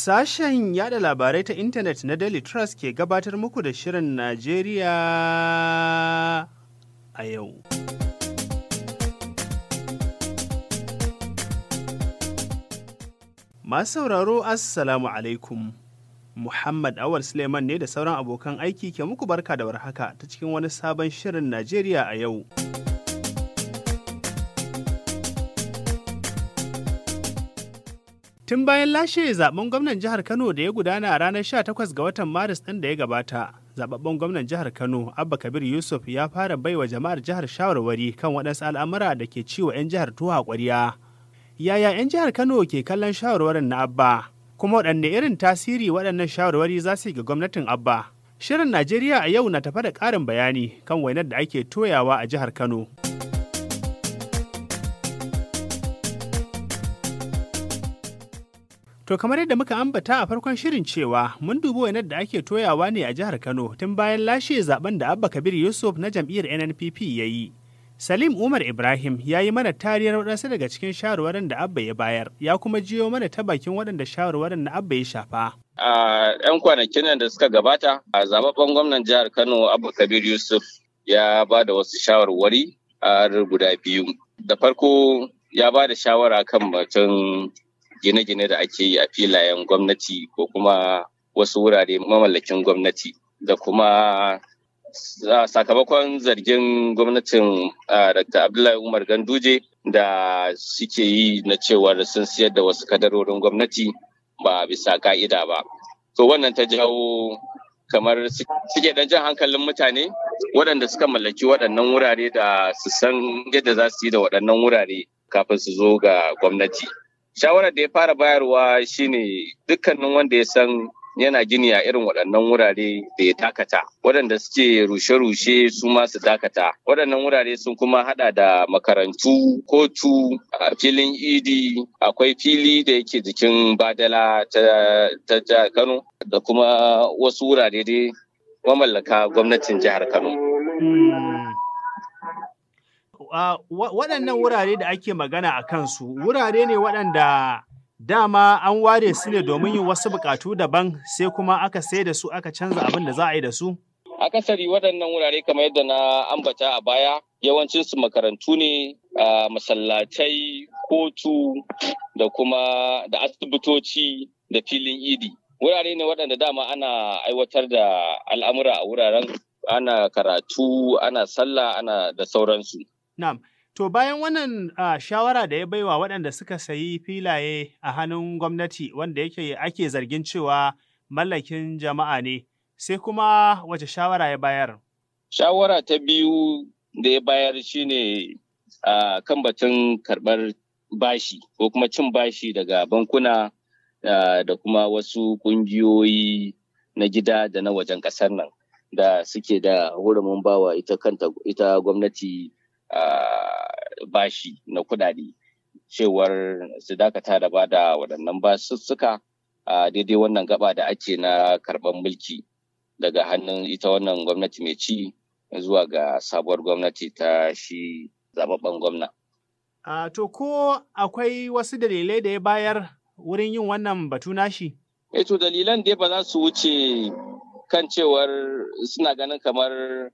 Sashen yada labarai ta intanet na Daily Trust ke gabatar muku da Shirin Najeriya a yau. Masu sauraro, Assalamu alaikum. Muhammad Awal Suleiman ne da sauran abokan aiki ke muku barka da warhaka ta cikin wani sabon Shirin Najeriya a yau. Tun bayan lashe zaben gwamnan jihar Kano da ya gudana a ranar 18 ga watan Maris ɗin da ya gabata, zababben gwamnan jihar Kano, Abba Kabir Yusuf ya fara baiwa jama'ar jihar shawarwari kan waɗansu al'amura da ke ciwo 'yan jihar tuwo a ƙwarya. Yaya 'yan jihar Kano ke kallon shawarwarin na Abba? Kuma waɗanne irin tasiri waɗannan shawarwari za su yi ga gwamnatin Abba? Shirin Najeriya a yau na tafa da ƙarin bayani kan wainar da ake toyawa a jihar Kano. To kamar yadda muka ambata a farkon shirin cewa mun dubi wainar da ake toyawa ne a jihar Kano tun bayan lashe zaben da Abba Kabir Yusuf na jam'iyyar NNPP ya yi. Salim Umar Ibrahim ya yi mana tariyar waɗansu daga cikin shawarwarin da Abba ya bayar, ya kuma jiyo mana ta bakin waɗanda shawarwarin na Abba ya shafa. A 'yan kwanakin nan da suka gabata, a zababben gwamnan jihar Kano Abba Kabir Yusuf ya ba da wasu shawarwari a guda biyu. Da farko ya ba da shawara kan batun gine-gine da ake yi a filayen gwamnati ko kuma wasu wurare mamallakin gwamnati, da kuma sakamakon zargin gwamnatin Dr. Abdullahi Umar Ganduje da suke yi na cewar sun siyar da wasu kadarorin gwamnati ba bisa ka'ida ba. To wannan ta jawo kamar suke dan jan hankalin mutane waɗanda suka mallaki waɗannan wurare da su san yadda za su yi da waɗannan wurare kafin su zo ga gwamnati. Shawarar da ya fara bayarwa shine dukkanin wanda ya san yana gini a irin waɗannan wurare da ya dakata, waɗanda suke rushe-rushe su ma su dakata. Waɗannan wurare sun kuma haɗa da makarantu, kotu, a filin idi, akwai fili da yake jikin badala ta jihar Kano, da kuma wasu wurare dai mamallaka gwamnatin jihar Kano. Waɗannan wurare da ake magana a kansu, wurare ne waɗanda dama an ware su ne domin yin wasu buƙatu daban, sai kuma aka sai da su aka canza abin da za a yi da su? Akasari waɗannan wurare kamar yadda na ambata a baya, yawancinsu makarantu ne, masallatai, kotu da kuma da asibitoci da filin idi. Wurare ne waɗanda dama ana aiwatar da al'amura a wuraren, ana karatu, ana sallah, ana da sauransu. Na'am. To bayan wannan shawara da ya baiwa waɗanda suka sayi filaye a hannun gwamnati wanda ake zargin cewa mallakin jama'a ne, sai kuma wace shawara ya bayar? Shawara ta biyu da ya bayar shine kan batun karɓar bashi ko kuma cin bashi daga bankuna da kuma wasu ƙungiyoyi na gida da na wajen ƙasar nan da suke da hurumin bawa ita gwamnati bashi na kudade, cewar su dakata da bada waɗannan basussuka a daidai wannan gaba da ake na karɓar mulki daga hannun ita wannan gwamnati mai ci zuwa ga sabuwar gwamnati ta shi zababben gwamna. To ko akwai wasu dalilai da ya bayar wurin yin wannan batu nashi? To dalilan dai ba za su wuce kan cewar suna ganin kamar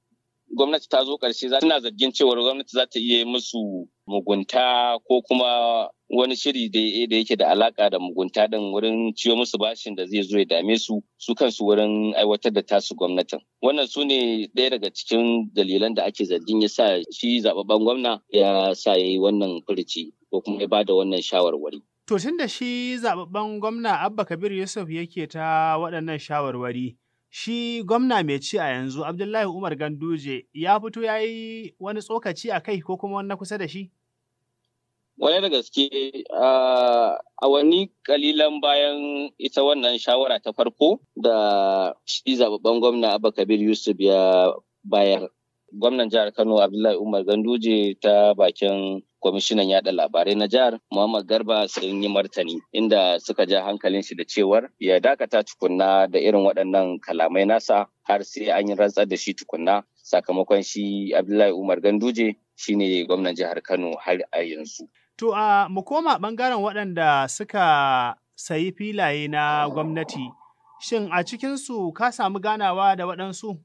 gwamnati ta zo ƙarshe, suna zargin cewar gwamnati za ta iya musu mugunta ko kuma wani shiri da yake da alaka da mugunta din wurin ciyo musu bashin da zai zo ya dame su kansu wurin aiwatar da tasu gwamnatin. Wannan su ne ɗaya daga cikin dalilan da ake zargin ya sa shi zababben gwamna ya sa ya yi wannan furuci ko kuma ya bada wannan shawarwari. To tun da shi zababben gwamna Abba Kabir Yusuf yake ta waɗannan shawarwari, shi gwamna mai ci a yanzu Abdullahi Umar Ganduje ya fito ya yi wani tsokaci a kai ko kuma wani kusa da shi? Wani da gaske awanni kalilan bayan ita wannan shawara ta farko da shi zababben gwamna Abba Kabir Yusuf ya bayar, gwamnan jihar Kano Abdullahi Umar Ganduje ta bakin kwamishinan yada labarai na jihar Muhammad Garba sun yi martani inda suka ja hankalin shi da cewar ya dakata tukunna da irin waɗannan kalamai nasa har sai an yi rantsar da shi tukunna, sakamakon shi Abdullahi Umar Ganduje shine gwamnan jihar Kano har a yanzu. To mu koma ɓangaren waɗanda suka sayi filaye na gwamnati. Shin a cikinsu ka samu ganawa da waɗansu?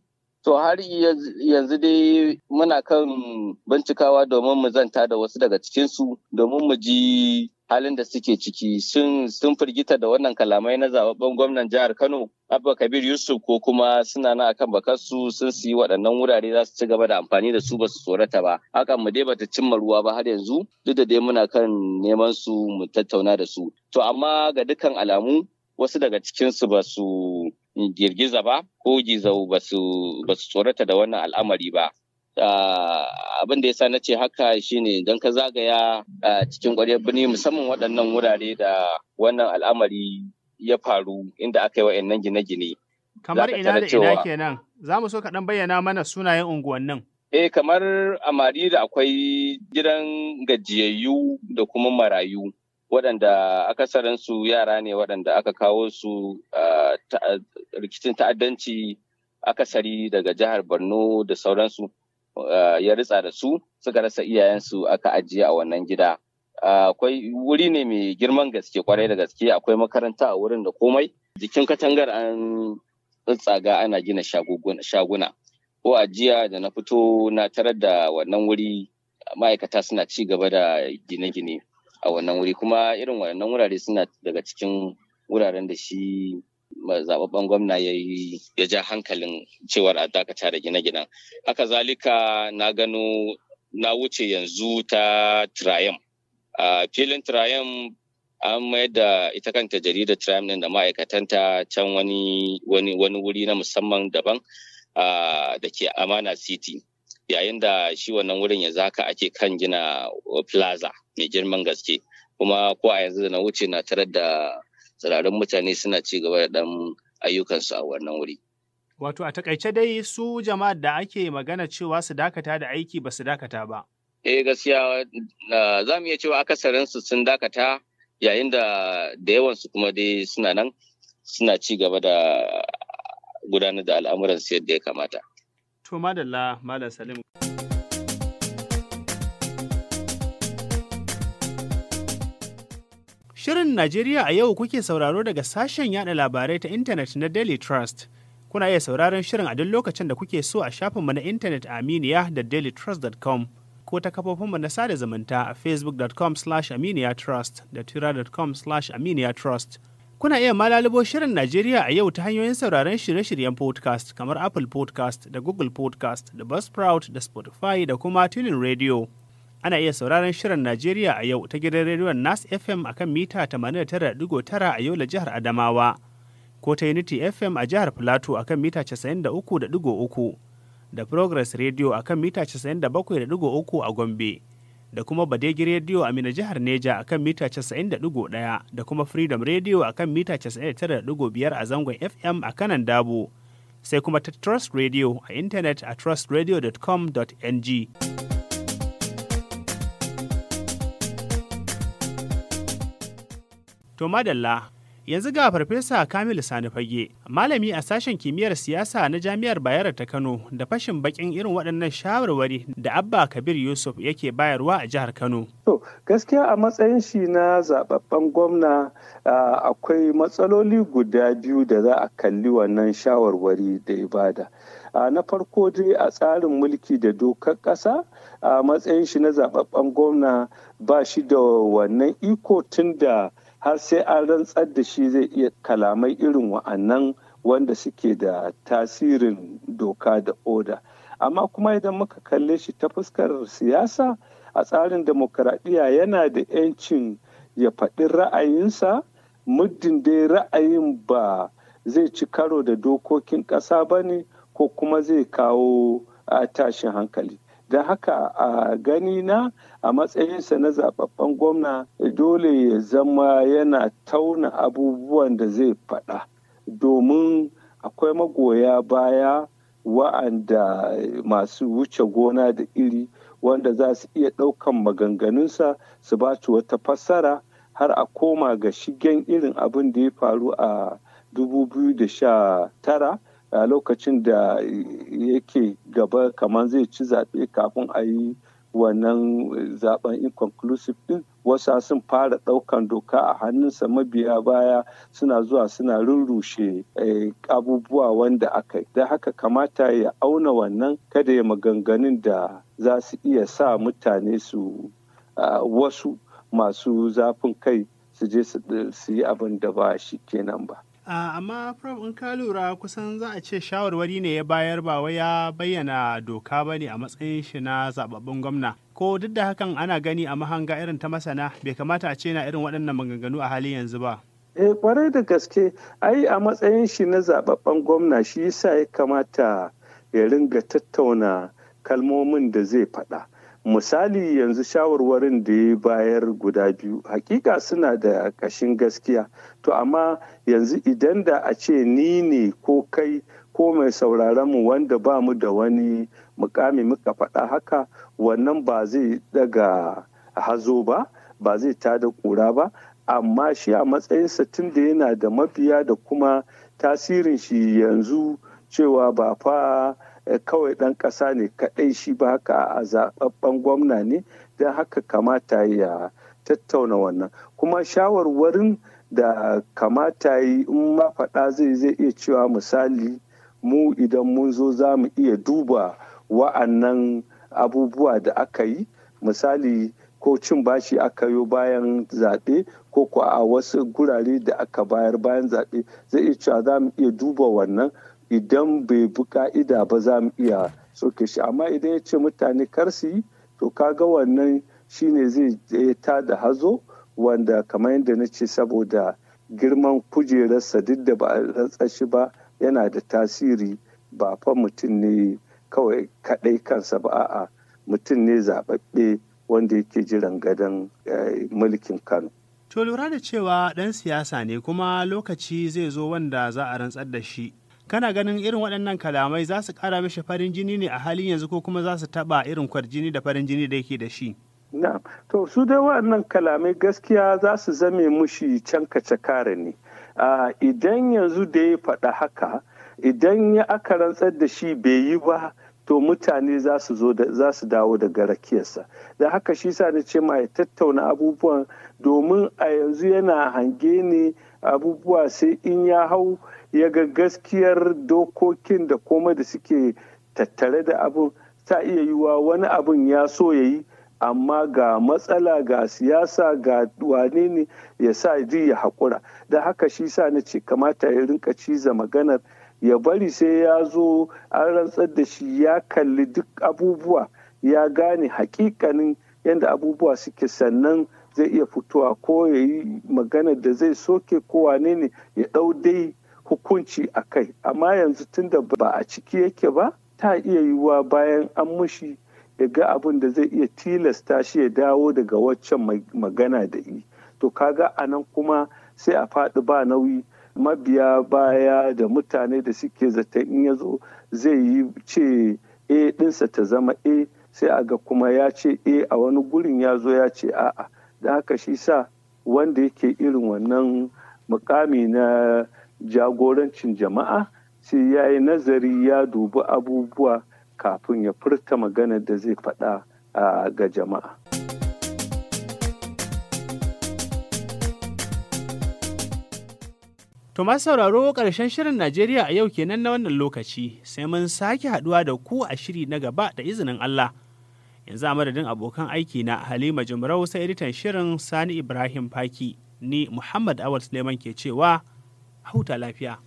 To har yanzu dai muna kan bincikawa domin mu zanta da wasu daga cikinsu domin mu ji halin da suke ciki. Sun firgita da wannan kalamai na zababben gwamnan jihar Kano, Abba Kabir Yusuf, ko kuma suna na akan bakarsu sun siyi waɗannan wurare za su ci gaba da amfani da su ba su tsorata ba. Hakan mu dai bata cimma ruwa ba har yanzu, duk da dai muna kan neman su mu tattauna da su. To amma ga dukkan alamu wasu daga cikinsu ba su girgiza ba ko gizau ba su tsorata da wannan al'amari ba. Abin da ya sa na ce haka shine don ka zagaya cikin ƙwaryar birni musamman waɗannan wurare da wannan al'amari ya faru inda aka yi wa'annan gine-gine. Kamar ina da ina kenan, za mu so ka ɗan bayyana mana sunayen unguwannin. Kamar a Mariri akwai gidan gajiyayyu da kuma marayu, waɗanda akasarinsu yara ne waɗanda aka kawo su rikicin ta'addanci akasari daga jihar Borno da sauransu ya ritsa da su, suka rasa iyayensu aka ajiye a wannan gida. Akwai wuri ne mai girman gaske kwarai da gaske, akwai makaranta a wurin da komai. Jikin katangar an tsaga ana gina shaguna. Ko a jiya da na fito na tarar da wannan wuri ma'aikata suna ci gaba da gine-gine a wannan wuri, kuma irin wannan wurare suna daga cikin wuraren da shi zababben gwamna ya ja hankalin cewar a dakata da gine-ginen. Haka zalika na wuce yanzu ta Triumph. A filin Triumph an mayar da ita kanta jaridar Triumph ɗin da ma'aikatanta can wani wuri na musamman daban da ke Amana City. Yayin da shi wannan wurin yanzu haka ake kan gina plaza mai girman gaske, kuma ko a yanzu da na wuce na tarar da tsirarin mutane suna ci gaba da ɗan ayyukansu a wannan wuri. Wato a takaice dai su jama'ar da ake magana cewa su dakata da aiki ba su dakata ba. Gaskiya za mu iya cewa akasarinsu sun dakata, yayin da yawansu kuma dai suna nan suna ci gaba da gudanar da al'amuransu yadda ya kamata. To madalla Malam Salim. Shirin Najeriya a yau kuke sauraro daga sashen yada labarai ta intanet na Daily Trust. Kuna iya sauraron shirin a duk lokacin da kuke so a shafinmu na intanet a Aminiya da dailytrust.com ko ta kafofinmu na sada zumunta a facebook.com/aminiyatrust da twitter.com/aminiyatrust. Kuna iya malalubo shirin Najeriya a yau ta hanyoyin sauraron shirye-shiryen podcast kamar Apple Podcast da Google Podcast da Buzzsprout da Spotify da kuma Tunin Radio. Ana iya sauraron shirin Najeriya a yau ta gidan rediyon Nas FM a kan mita 89.9 a Yola jihar Adamawa, ko ta Unity FM a jihar Plateau a kan mita 93.3 da Progress Radio a kan mita 97.3 a Gombe, da kuma Badegi Radio a Mina jihar Neja a kan mita 90.1 da kuma Freedom Radio a kan mita 99.5 a zangon FM a kanan Dabo, sai kuma ta Trust Radio a intanet a trustradio.com.ng. To madalla, yanzu ga Farfesa Kamilu Sani Fage, malami a sashen kimiyyar siyasa na Jami'ar Bayero ta Kano, da fashin bakin irin waɗannan shawarwari da Abba Kabir Yusuf yake bayarwa a jihar Kano. To gaskiya a matsayin shi na zababben gwamna akwai matsaloli guda biyu da za a kalli wannan shawarwari da ibada. Na farko dai a tsarin mulki da dokar ƙasa, a matsayin shi na zababben gwamna ba shi da wannan iko, tun da har sai an rantsar da shi zai iya kalamai irin wa'annan wanda suke da tasirin doka da oda. Amma kuma idan muka kalle shi ta fuskar siyasa, a tsarin demokaradiyya yana da 'yancin ya faɗi ra'ayinsa, muddin dai ra'ayin ba zai ci karo da dokokin ƙasa ba ne ko kuma zai kawo tashin hankali. Da haka a gani na a matsayinsa na zababben gwamna dole ya zama yana tauna abubuwan da zai faɗa, domin akwai magoya baya wa'anda masu wuce gona da iri wanda za su iya ɗaukan maganganunsa su ba su wata fassara har a koma ga shigen irin abin da ya faru a 2019 a lokacin da yake gaba kamar zai ci zaɓe kafin a yi wannan zaben inconclusive din, wasu sun fara ɗaukan doka a hannunsa, mabiya baya suna zuwa suna rurrushe abubuwa wanda aka yi. Da haka kamata ya auna wannan, kada ya maganganun da za su iya sa mutane su wasu masu zafin kai su je su yi abin da ba shi kenan ba. Amma Prof, in ka lura kusan za a ce shawarwari ne ya bayar, ba wai ya bayyana doka ba ne a matsayin shi na zababben gwamna. Ko duk da hakan ana gani a mahanga irin ta masana bai kamata a ce na irin waɗannan maganganu a halin yanzu ba. Kwarai da gaske, ai a matsayin shi na zababben gwamna shi yasa ya kamata ya ringa tattauna kalmomin da zai faɗa. Misali yanzu shawarwarin da ya bayar guda biyu hakika suna da ƙashin gaskiya, to amma yanzu idan da a ce ni ne ko kai ko mai sauraron mu wanda ba mu da wani mukami muka faɗa haka, wannan ba zai daga hazo ba zai tada ƙura ba, amma shi a matsayinsa tun da yana da mabiya da kuma tasirin shi yanzu cewa ba fa kawai ɗan ƙasa ne kaɗai shi ba, haka a zaɓaɓɓen gwamna ne, don haka kamata ya tattauna wannan. Kuma shawarwarin da kamata yi in ma faɗa zai iya cewa misali mu idan mun zo za mu iya duba wa'annan abubuwa da aka yi, misali ko cin bashi aka yi bayan zaɓe ko a wasu gurare da aka bayar bayan zaɓe, zai iya cewa za mu iya duba wannan. Idan bai bi ka'ida ba za mu iya soke shi, amma idan ya ce mutane kar su yi, to kaga wannan shine zai ta da hazo, wanda kamar yadda na ce saboda girman kujerarsa duk da ba a rantsa shi ba yana da tasiri, ba fa mutum ne kawai kaɗai kansa ba, a'a mutum ne zaɓaɓɓe wanda yake jiran gadon mulkin Kano. To lura da cewa ɗan siyasa ne kuma lokaci zai zo wanda za a rantsar da shi. Kana ganin irin waɗannan kalamai za su ƙara mishi farin jini ne a halin yanzu ko kuma za su taɓa irin kwarjini da farin jini da yake da shi? Na, to su dai waɗannan kalamai gaskiya za su zame mushi cankace kare ne. Idan yanzu da ya faɗa haka, idan ya aka rantsar da shi bai yi ba, to mutane za su dawo daga rakiyarsa. Da haka shi sa na ce ma ya tattauna abubuwan, domin a yanzu yana hange ne abubuwa sai in ya hau ya ga gaskiyar dokokin da koma da suke tattare da abin, ta iya yiwuwa wani abin ya so ya yi, amma ga matsala ga siyasa ga wane ne ya sa ji ya haƙura. Da haka shi sa na ce kamata ya rinka ciza maganar, ya bari sai ya zo an rantsar da shi ya kalli duk abubuwa, ya gane hakikanin yadda abubuwa suke, sannan zai iya fitowa ko ya yi maganar da zai soke ko wane ne ya ɗau dai hukunci a kai. Amma yanzu tunda ba a ciki yake ba, ta iya yiwuwa bayan an mushi ya ga abin da zai iya tilasta shi ya dawo daga waccan magana da yi. To kaga a nan kuma sai a faɗi ba nauyi, mabiya baya da mutane da suke zata in ya zo zai yi ce a ɗinsa ta zama a, sai a ga kuma ya ce a wani gurin ya zo ya ce a'a. Da haka shi sa wanda yake irin wannan mukami na jagorancin jama'a sai ya yi nazari, ya dubi abubuwa kafin ya furta maganar da zai faɗa ga jama'a. To masu sauraro, ƙarshen shirin Najeriya a yau kenan na wannan lokaci, sai mun sake haɗuwa da ku a shiri na gaba da izinin Allah. Yanzu a madadin abokan aiki na Halima Jumrau sai editan shirin Sani Ibrahim Faki, ni Muhammad Awal Suleiman ke cewa huta lafiya.